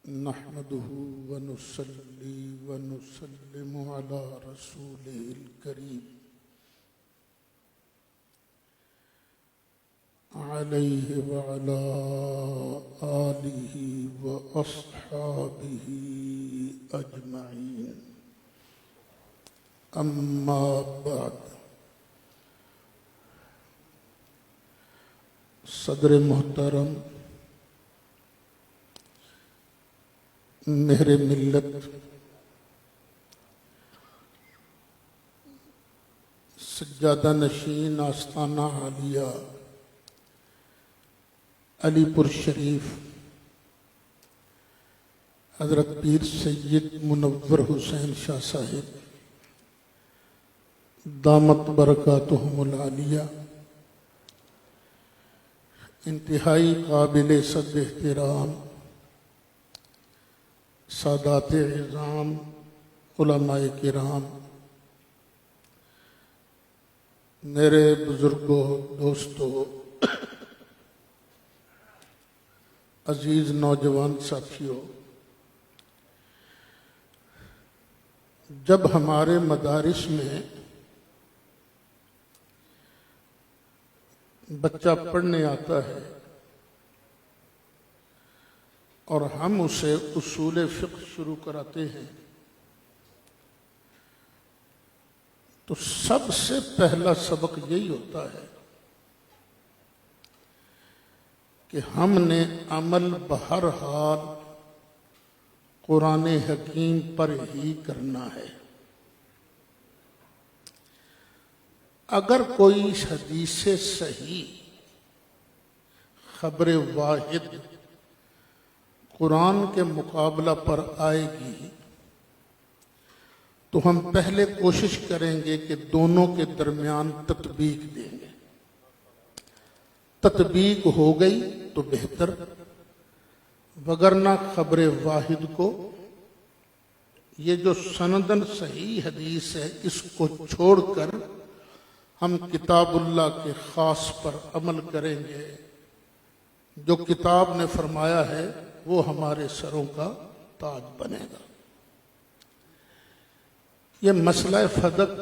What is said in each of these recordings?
نحمده ونصلي ونسلم على رسوله الكريم عليه وعلى آله وأصحابه أجمعين. أما بعد، صدر محترم، مہر ملت، سجادہ نشین آستانہ عالیہ علی پور شریف، حضرت پیر سید منور حسین شاہ صاحب دامت برکاتہم العالیہ، انتہائی قابل صد احترام سادات اعظام، علماء کرام، میرے بزرگوں، دوستوں، عزیز نوجوان ساتھیوں، جب ہمارے مدارس میں بچہ پڑھنے آتا ہے اور ہم اسے اصول فقہ شروع کراتے ہیں تو سب سے پہلا سبق یہی ہوتا ہے کہ ہم نے عمل بہرحال قرآن حکیم پر ہی کرنا ہے۔ اگر کوئی حدیث صحیح خبر واحد قرآن کے مقابلہ پر آئے گی تو ہم پہلے کوشش کریں گے کہ دونوں کے درمیان تطبیق دیں گے۔ تطبیق ہو گئی تو بہتر، وگرنہ خبر واحد کو، یہ جو سندن صحیح حدیث ہے، اس کو چھوڑ کر ہم کتاب اللہ کے خاص پر عمل کریں گے۔ جو کتاب نے فرمایا ہے وہ ہمارے سروں کا تاج بنے گا۔ یہ مسئلہ فدق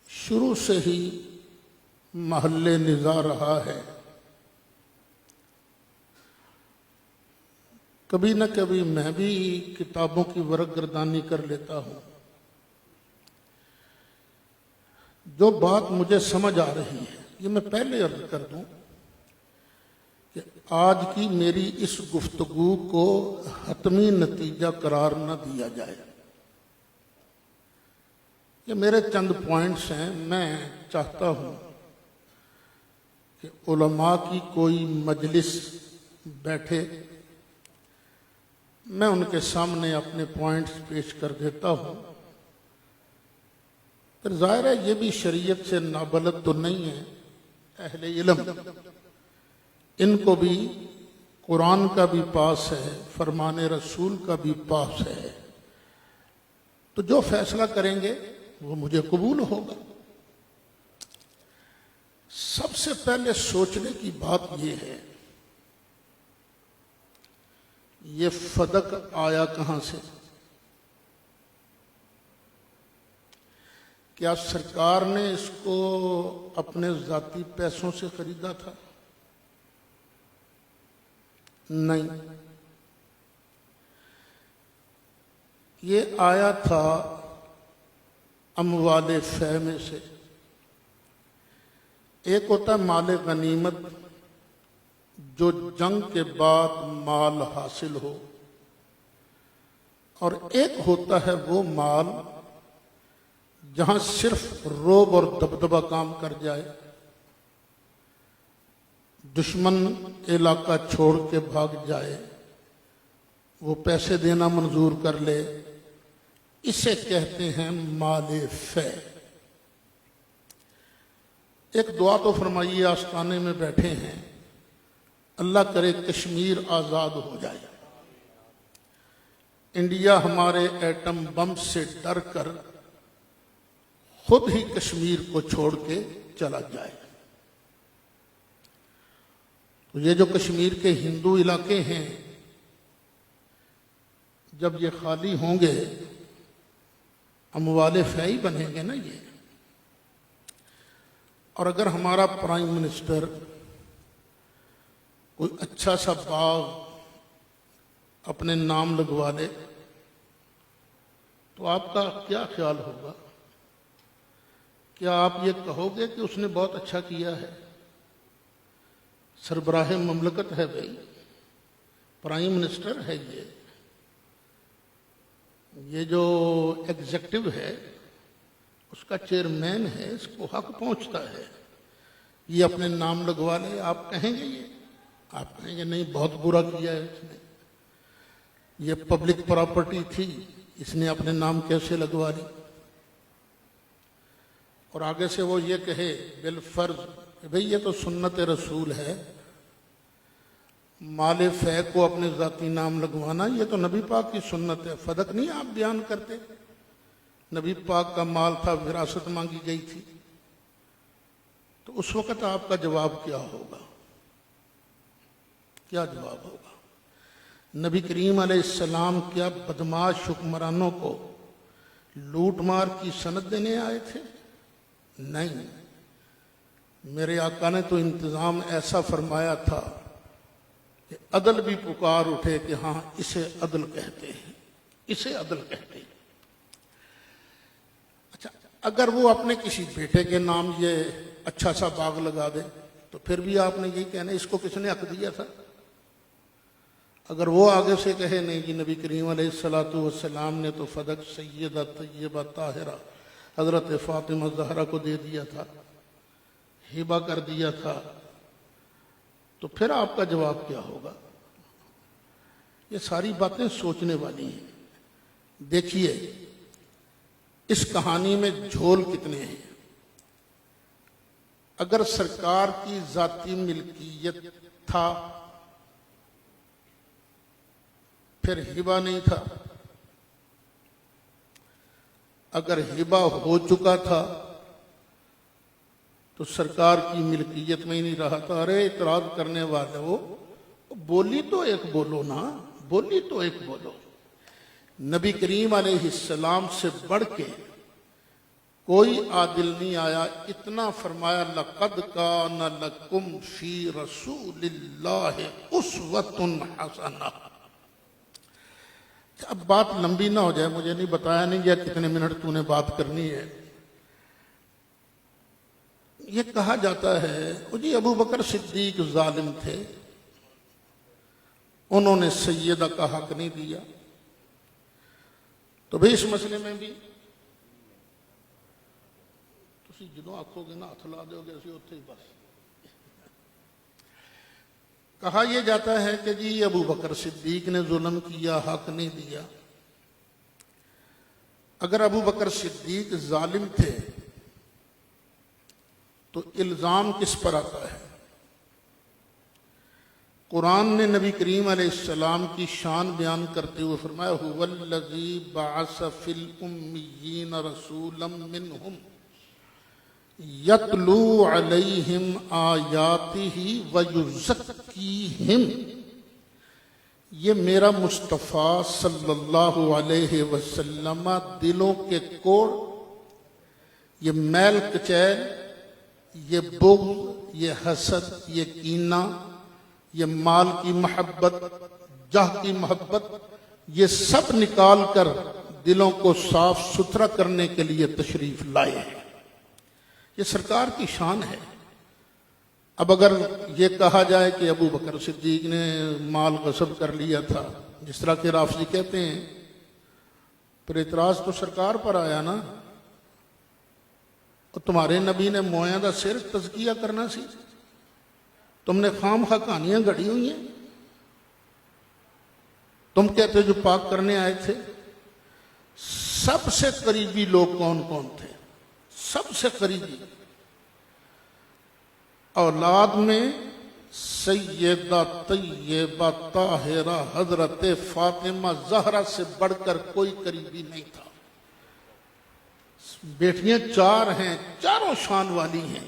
شروع سے ہی محل نزاع رہا ہے۔ کبھی نہ کبھی میں بھی کتابوں کی ورق گردانی کر لیتا ہوں۔ جو بات مجھے سمجھ آ رہی ہے، یہ میں پہلے عرض کر دوں کہ آج کی میری اس گفتگو کو حتمی نتیجہ قرار نہ دیا جائے۔ یہ میرے چند پوائنٹس ہیں۔ میں چاہتا ہوں کہ علماء کی کوئی مجلس بیٹھے، میں ان کے سامنے اپنے پوائنٹس پیش کر دیتا ہوں۔ پھر ظاہر ہے یہ بھی شریعت سے نابلد تو نہیں ہے، اہل علم، ان کو بھی قرآن کا بھی پاس ہے، فرمان رسول کا بھی پاس ہے، تو جو فیصلہ کریں گے وہ مجھے قبول ہوگا۔ سب سے پہلے سوچنے کی بات یہ ہے، یہ فدق آیا کہاں سے؟ کیا سرکار نے اس کو اپنے ذاتی پیسوں سے خریدا تھا؟ نہیں، یہ آیا تھا اموال فے میں سے۔ ایک ہوتا ہے مال غنیمت، جو جنگ کے بعد مال حاصل ہو، اور ایک ہوتا ہے وہ مال جہاں صرف رعب اور دبدبہ کام کر جائے، دشمن علاقہ چھوڑ کے بھاگ جائے، وہ پیسے دینا منظور کر لے، اسے کہتے ہیں مال فے۔ ایک دعا تو فرمائیے، آستانے میں بیٹھے ہیں، اللہ کرے کشمیر آزاد ہو جائے، انڈیا ہمارے ایٹم بم سے ڈر کر خود ہی کشمیر کو چھوڑ کے چلا جائے۔ تو یہ جو کشمیر کے ہندو علاقے ہیں، جب یہ خالی ہوں گے، اموال فیئی بنیں گے نا یہ. اور اگر ہمارا پرائم منسٹر کوئی اچھا سا باغ اپنے نام لگوا لے تو آپ کا کیا خیال ہوگا؟ کیا آپ یہ کہو گے کہ اس نے بہت اچھا کیا ہے؟ سربراہ مملکت ہے بھائی، پرائم منسٹر ہے یہ جو ایگزیکٹو ہے اس کا چیئرمین ہے، اس کو حق پہنچتا ہے یہ اپنے نام لگوا لے. آپ کہیں گے آپ کہیں گے نہیں، بہت برا کیا ہے اس نے، یہ پبلک پراپرٹی تھی، اس نے اپنے نام کیسے لگوا لی؟ اور آگے سے وہ یہ کہے بالفرض کہ بھئی یہ تو سنت رسول ہے، مال فے کو اپنے ذاتی نام لگوانا یہ تو نبی پاک کی سنت ہے. فدق نہیں آپ بیان کرتے؟ نبی پاک کا مال تھا، وراثت مانگی گئی تھی. تو اس وقت آپ کا جواب کیا ہوگا؟ کیا جواب ہوگا؟ نبی کریم علیہ السلام کیا بدماش حکمرانوں کو لوٹ مار کی سند دینے آئے تھے؟ نہیں، میرے آقا نے تو انتظام ایسا فرمایا تھا کہ عدل بھی پکار اٹھے کہ ہاں اسے عدل کہتے ہیں، اسے عدل کہتے ہیں. اچھا، اگر وہ اپنے کسی بیٹے کے نام یہ اچھا سا باغ لگا دے تو پھر بھی آپ نے یہی کہنا اس کو کس نے حق دیا تھا؟ اگر وہ آگے سے کہے نہیں جی نبی کریم علیہ السلام نے تو فدق سیدہ طیبہ طاہرہ حضرت فاطمہ زہرا کو دے دیا تھا، ہبہ کر دیا تھا، تو پھر آپ کا جواب کیا ہوگا؟ یہ ساری باتیں سوچنے والی ہیں. دیکھیے اس کہانی میں جھول کتنے ہیں. اگر سرکار کی ذاتی ملکیت تھا پھر ہبہ نہیں تھا، اگر ہبہ ہو چکا تھا تو سرکار کی ملکیت میں ہی نہیں رہا تھا. ارے اعتراض کرنے والے ہو، بولی تو ایک بولو نا، بولی تو ایک بولو. نبی کریم علیہ السلام سے بڑھ کے کوئی عادل نہیں آیا. اتنا فرمایا لَقَدْ كَانَ لَكُمْ فِي رَسُولِ اللَّهِ أُسْوَةٌ حَسَنَةٌ. اب بات لمبی نہ ہو جائے، مجھے نہیں بتایا نہیں گیا کتنے منٹ تو نے بات کرنی ہے. یہ کہا جاتا ہے جی ابو بکر صدیق ظالم تھے، انہوں نے سیدہ کا حق نہیں دیا. تو بھئی اس مسئلے میں بھی تسی جدوں آکھو گے نا ہتھ لا دو گے اسی اتھے ہی بس. کہا یہ جاتا ہے کہ جی ابو بکر صدیق نے ظلم کیا، حق نہیں دیا. اگر ابو بکر صدیق ظالم تھے تو الزام کس پر آتا ہے؟ قرآن نے نبی کریم علیہ السلام کی شان بیان کرتے ہوئے فرمایا هُوَ الَّذِي بَعَثَ فِي الْأُمِّيِّينَ رَسُولًا مِّنْهُمْ يَتْلُو عَلَيْهِمْ آيَاتِهِ وَيُزَكِّيهِمْ. یہ میرا مصطفیٰ صلی اللہ علیہ وسلم دلوں کے کوڑ، یہ میل کچیل، یہ بغض، یہ حسد، یہ کینہ، یہ مال کی محبت، جاہ کی محبت، یہ سب نکال کر دلوں کو صاف ستھرا کرنے کے لیے تشریف لائے ہیں. یہ سرکار کی شان ہے. اب اگر یہ کہا جائے کہ ابو بکر صدیق نے مال غصب کر لیا تھا جس طرح کہ رافضی کہتے ہیں، پھر اعتراض تو سرکار پر آیا نا. اور تمہارے نبی نے مویاں دا سر تزکیہ کرنا سی، تم نے خام خواہ کہانیاں گھڑی ہوئی ہیں. تم کہتے جو پاک کرنے آئے تھے. سب سے قریبی لوگ کون کون تھے؟ سب سے قریبی اولاد میں سیدہ طیبہ طاہرہ حضرت فاطمہ زہرا سے بڑھ کر کوئی قریبی نہیں تھا. بیٹیاں 4 ہیں، چاروں شان والی ہیں.